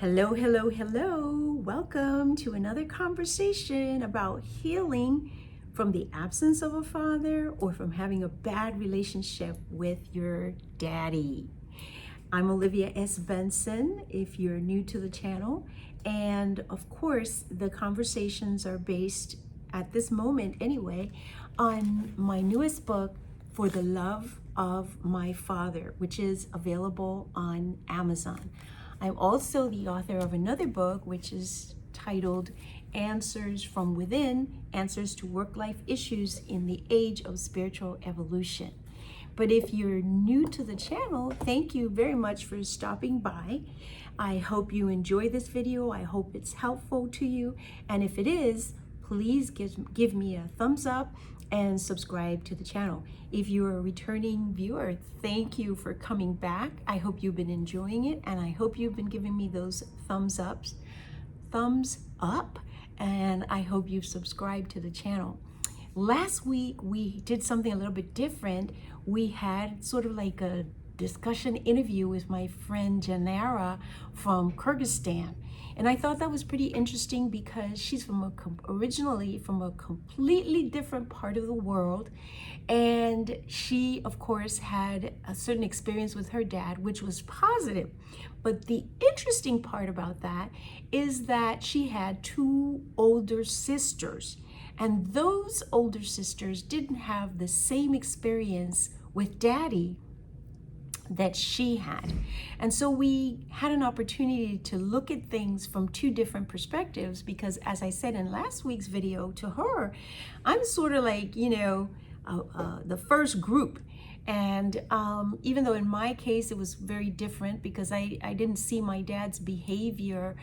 Hello, hello, hello. Welcome to another conversation about healing from the absence of a father or from having a bad relationship with your daddy. I'm Olivia S. Benson, if you're new to the channel. And of course, the conversations are based at this moment anyway on my newest book, For the Love of My Father, which is available on Amazon. I'm also the author of another book, which is titled Answers from Within, Answers to Work-Life Issues in the Age of Spiritual Evolution. But if you're new to the channel, thank you very much for stopping by. I hope you enjoy this video. I hope it's helpful to you. And if it is, please give me a thumbs up and subscribe to the channel. If you're a returning viewer, thank you for coming back. I hope you've been enjoying it, and I hope you've been giving me those thumbs up, and I hope you've subscribed to the channel. Last week, we did something a little bit different. We had sort of like a discussion interview with my friend Janara from Kyrgyzstan. And I thought that was pretty interesting because she's originally from a completely different part of the world. And she, of course, had a certain experience with her dad, which was positive. But the interesting part about that is that she had two older sisters. And those older sisters didn't have the same experience with daddy that she had. And so we had an opportunity to look at things from two different perspectives because, as I said in last week's video to her, I'm sort of like, the first group. And even though in my case it was very different because I didn't see my dad's behavior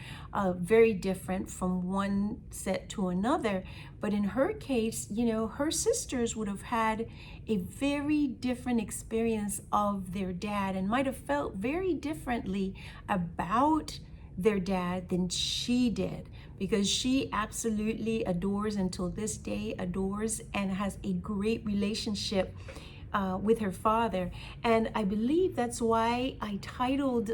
very different from one set to another, but in her case, her sisters would have had a very different experience of their dad and might have felt very differently about their dad than she did, because she absolutely adores, until this day adores, and has a great relationship with her father. And I believe that's why I titled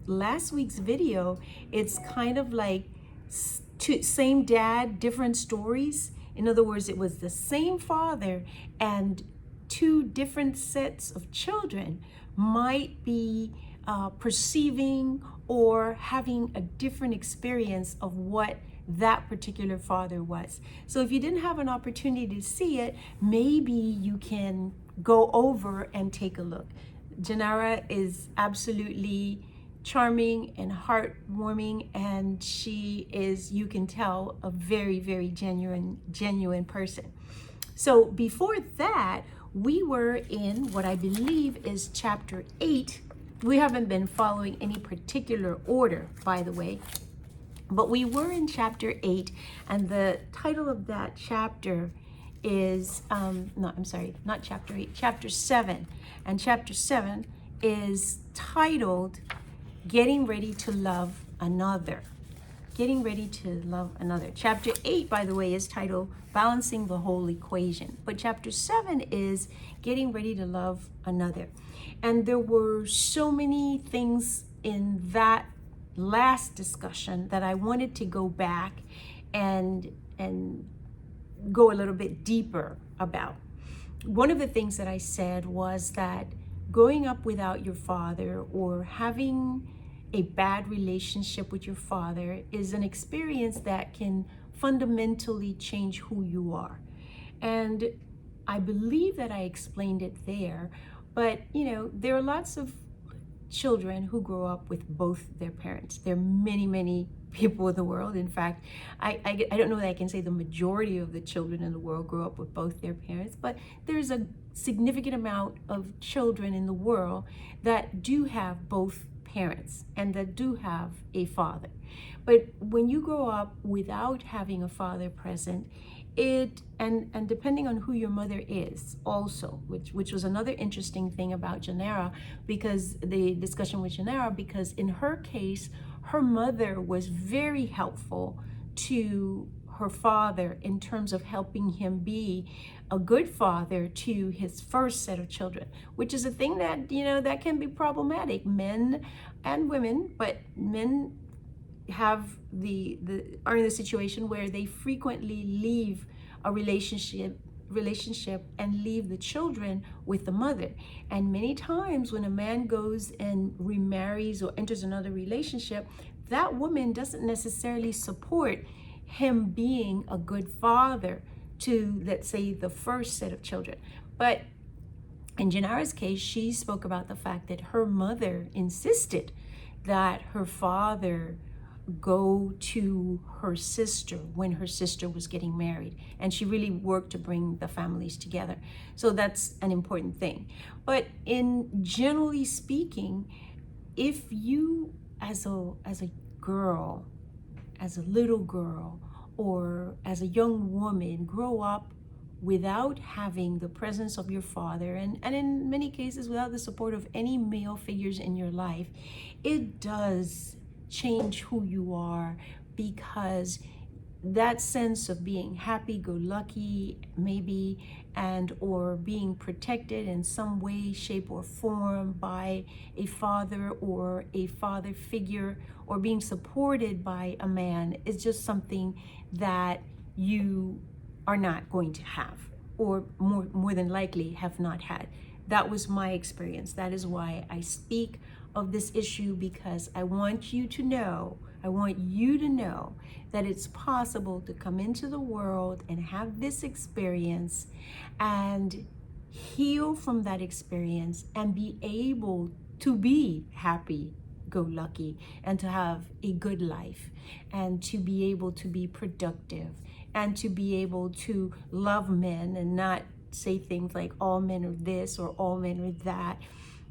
last week's video, it's kind of like same dad, different stories. In other words, it was the same father and two different sets of children might be perceiving or having a different experience of what that particular father was. So if you didn't have an opportunity to see it, maybe you can go over and take a look. Janara is absolutely charming and heartwarming, and she is, you can tell, a very, very genuine person. So before that, we were in what I believe is chapter 8. We haven't been following any particular order, by the way, but we were in chapter 8, and the title of that chapter is, not chapter 8, chapter 7. And chapter 7 is titled Getting Ready to Love Another. Getting Ready to Love Another. Chapter 8, by the way, is titled Balancing the Whole Equation. But chapter 7 is Getting Ready to Love Another. And there were so many things in that last discussion that I wanted to go back and go a little bit deeper about. One of the things that I said was that growing up without your father or having a bad relationship with your father is an experience that can fundamentally change who you are. And I believe that I explained it there, but there are lots of children who grow up with both their parents. There are many people in the world. In fact, I don't know that I can say the majority of the children in the world grow up with both their parents, but there's a significant amount of children in the world that do have both parents and that do have a father. But when you grow up without having a father present, and depending on who your mother is also, which was another interesting thing about Janara, because the discussion with Janara, because in her case, her mother was very helpful to her father in terms of helping him be a good father to his first set of children, which is a thing that, that can be problematic, men and women, but men are in the situation where they frequently leave a relationship and leave the children with the mother. And many times when a man goes and remarries or enters another relationship, that woman doesn't necessarily support him being a good father to, let's say, the first set of children. But in Janara's case, she spoke about the fact that her mother insisted that her father go to her sister when her sister was getting married, and she really worked to bring the families together. So that's an important thing. But in generally speaking, if you as a girl, as a little girl, or as a young woman grow up without having the presence of your father, and in many cases without the support of any male figures in your life, it does change who you are, because that sense of being happy-go-lucky maybe, and or being protected in some way, shape, or form by a father or a father figure, or being supported by a man, is just something that you are not going to have, or more than likely have not had. That was my experience. That is why I speak of this issue, because I want you to know that it's possible to come into the world and have this experience and heal from that experience and be able to be happy go lucky and to have a good life and to be able to be productive and to be able to love men and not say things like all men are this or all men are that.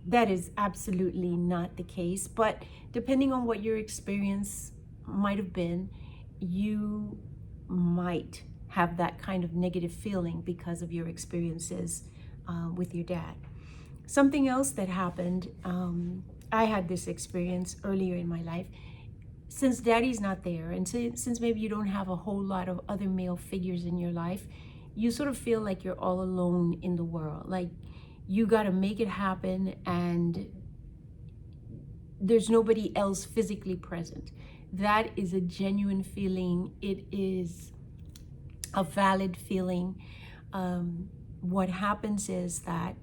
That is absolutely not the case. But depending on what your experience might have been, you might have that kind of negative feeling because of your experiences with your dad. Something else that happened, I had this experience earlier in my life. Since daddy's not there, and since maybe you don't have a whole lot of other male figures in your life, you sort of feel like you're all alone in the world. Like you got to make it happen, and there's nobody else physically present. That is a genuine feeling. It is a valid feeling. What happens is that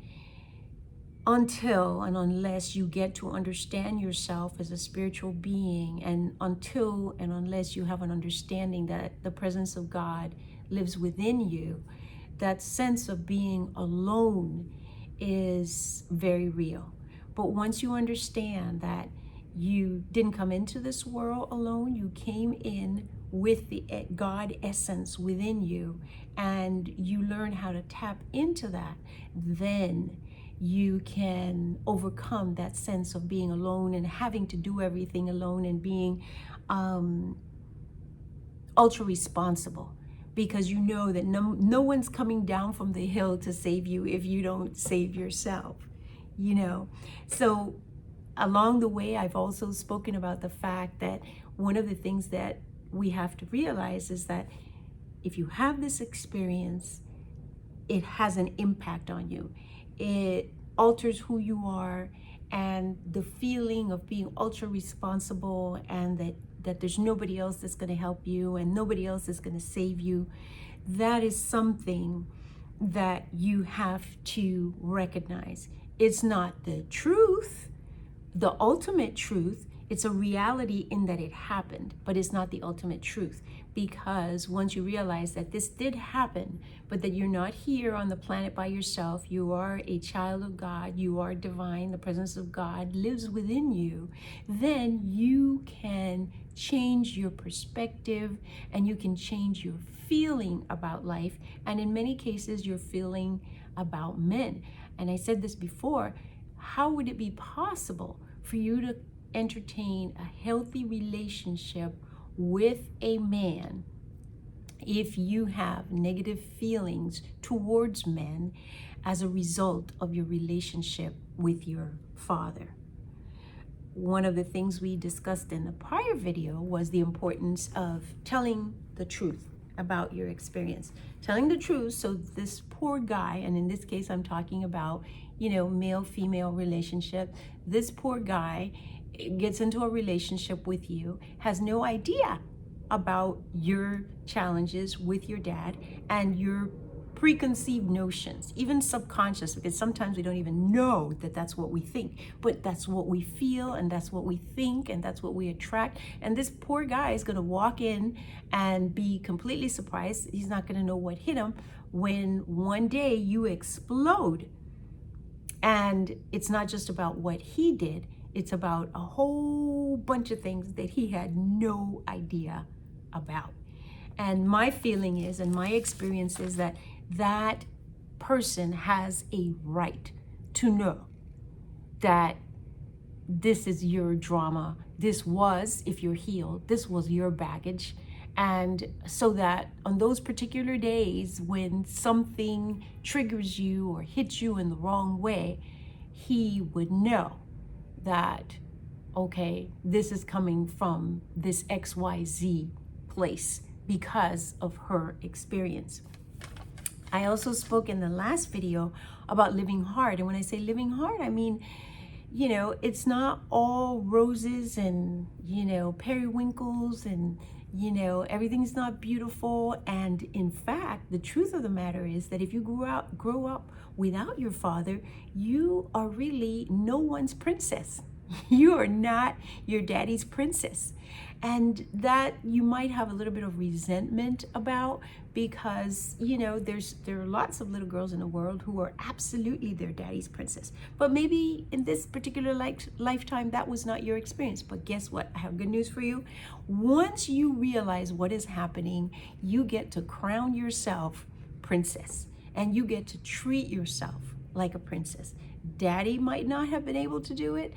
until and unless you get to understand yourself as a spiritual being, and until and unless you have an understanding that the presence of God lives within you, that sense of being alone is very real. But once you understand that you didn't come into this world alone, you came in with the God essence within you, and you learn how to tap into that, then you can overcome that sense of being alone and having to do everything alone and being ultra responsible, because you know that no one's coming down from the hill to save you if you don't save yourself, you know. So along the way, I've also spoken about the fact that one of the things that we have to realize is that if you have this experience, it has an impact on you. It alters who you are, and the feeling of being ultra responsible, and that there's nobody else that's going to help you and nobody else is going to save you. That is something that you have to recognize. It's not the truth, the ultimate truth. It's a reality in that it happened, but it's not the ultimate truth, because once you realize that this did happen, but that you're not here on the planet by yourself, you are a child of God, you are divine, the presence of God lives within you, then you can change your perspective and you can change your feeling about life, and in many cases your feeling about men. And I said this before, how would it be possible for you to entertain a healthy relationship with a man if you have negative feelings towards men as a result of your relationship with your father? One of the things we discussed in the prior video was the importance of telling the truth about your experience. Telling the truth, so this poor guy, and in this case I'm talking about, male-female relationship, this poor guy gets into a relationship with you, has no idea about your challenges with your dad and your preconceived notions, even subconscious, because sometimes we don't even know that that's what we think, but that's what we feel, and that's what we think, and that's what we attract. And this poor guy is going to walk in and be completely surprised. He's not going to know what hit him when one day you explode. And it's not just about what he did, it's about a whole bunch of things that he had no idea about. And my feeling is, and my experience is, that that person has a right to know that this is your drama. This was, if you're healed, this was your baggage. And so that on those particular days when something triggers you or hits you in the wrong way, he would know that, okay, this is coming from this XYZ place because of her experience. I also spoke in the last video about living hard. And when I say living hard, I mean, it's not all roses and, periwinkles and, everything's not beautiful. And in fact, the truth of the matter is that if you grow up without your father, you are really no one's princess. You are not your daddy's princess. And that you might have a little bit of resentment about, because there are lots of little girls in the world who are absolutely their daddy's princess. But maybe in this particular lifetime that was not your experience. But guess what? I have good news for you. Once you realize what is happening, you get to crown yourself princess, and you get to treat yourself like a princess. Daddy might not have been able to do it.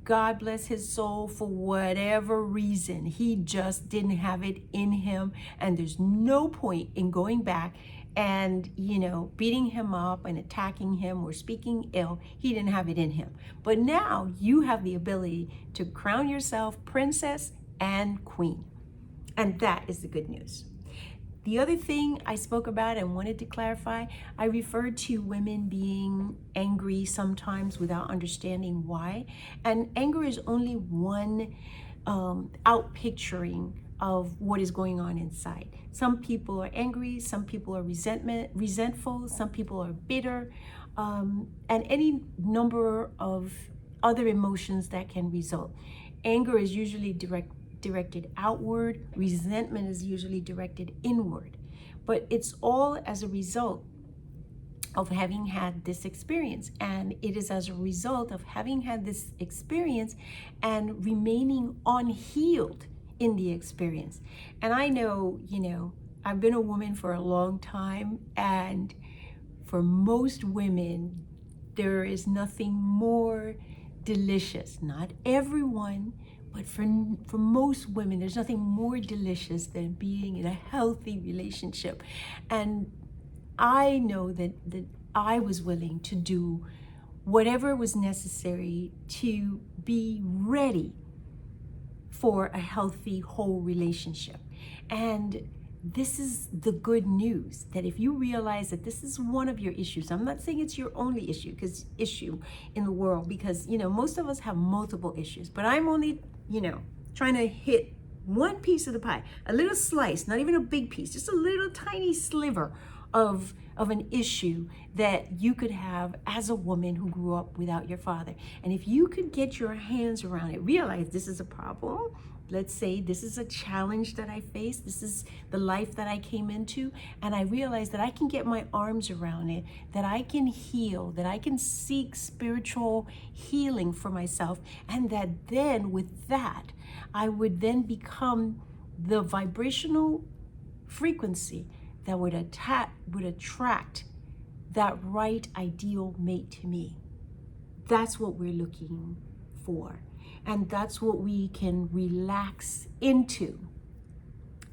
God bless his soul, for whatever reason, he just didn't have it in him. And there's no point in going back and, beating him up and attacking him or speaking ill. He didn't have it in him. But now you have the ability to crown yourself princess and queen. And that is the good news. The other thing I spoke about and wanted to clarify, I referred to women being angry sometimes without understanding why. And anger is only one outpicturing of what is going on inside. Some people are angry, some people are resentful, some people are bitter, and any number of other emotions that can result. Anger is usually directed outward. Resentment is usually directed inward. But it's all as a result of having had this experience. And it is as a result of having had this experience and remaining unhealed in the experience. And I know, I've been a woman for a long time, and for most women, there is nothing more delicious. Not everyone, but for most women, there's nothing more delicious than being in a healthy relationship. And I know that I was willing to do whatever was necessary to be ready for a healthy, whole relationship. And this is the good news, that if you realize that this is one of your issues, I'm not saying it's your only issue in the world, because most of us have multiple issues, but I'm only trying to hit one piece of the pie, a little slice, not even a big piece, just a little tiny sliver of an issue that you could have as a woman who grew up without your father. And if you could get your hands around it, realize this is a problem. Let's say this is a challenge that I face. This is the life that I came into. And I realize that I can get my arms around it, that I can heal, that I can seek spiritual healing for myself. And that then with that, I would then become the vibrational frequency that would attract that right ideal mate to me. That's what we're looking for. And that's what we can relax into.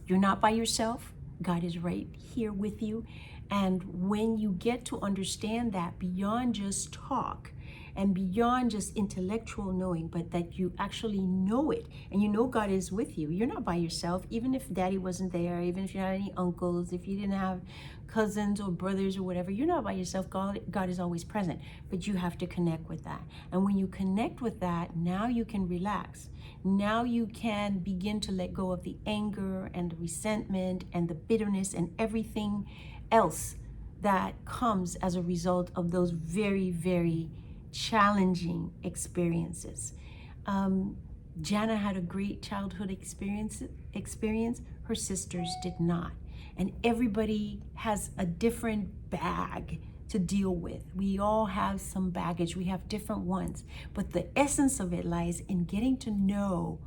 You're not by yourself. God is right here with you. And when you get to understand that beyond just talk, and beyond just intellectual knowing, but that you actually know it and you know God is with you. You're not by yourself, even if daddy wasn't there, even if you had any uncles, if you didn't have cousins or brothers or whatever, you're not by yourself. God is always present, but you have to connect with that. And when you connect with that, now you can relax. Now you can begin to let go of the anger and the resentment and the bitterness and everything else that comes as a result of those very, very challenging experiences. Jana had a great childhood experience. Her sisters did not. And everybody has a different bag to deal with. We all have some baggage. We have different ones. But the essence of it lies in getting to know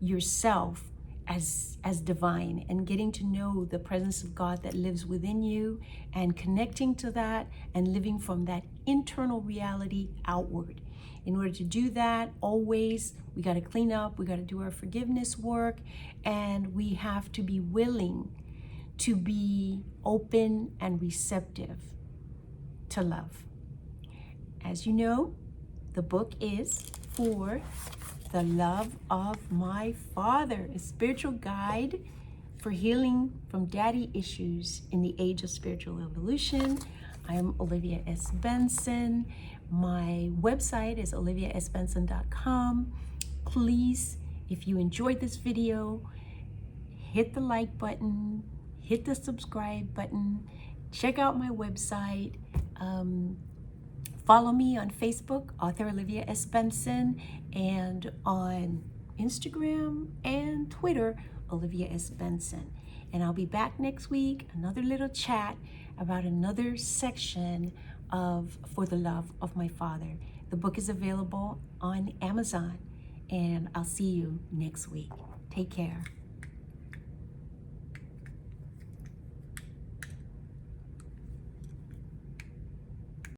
yourself as divine and getting to know the presence of God that lives within you and connecting to that and living from that internal reality outward. In order to do that, always we got to clean up, we got to do our forgiveness work, and we have to be willing to be open and receptive to love. As you know, the book is For the Love of My Father, a spiritual guide for healing from daddy issues in the age of spiritual evolution. I am Olivia S. Benson. My website is oliviasbenson.com. Please, if you enjoyed this video, hit the like button, hit the subscribe button, check out my website. Follow me on Facebook, author Olivia S. Benson, and on Instagram and Twitter, Olivia S. Benson. And I'll be back next week, another little chat about another section of For the Love of My Father. The book is available on Amazon, and I'll see you next week. Take care.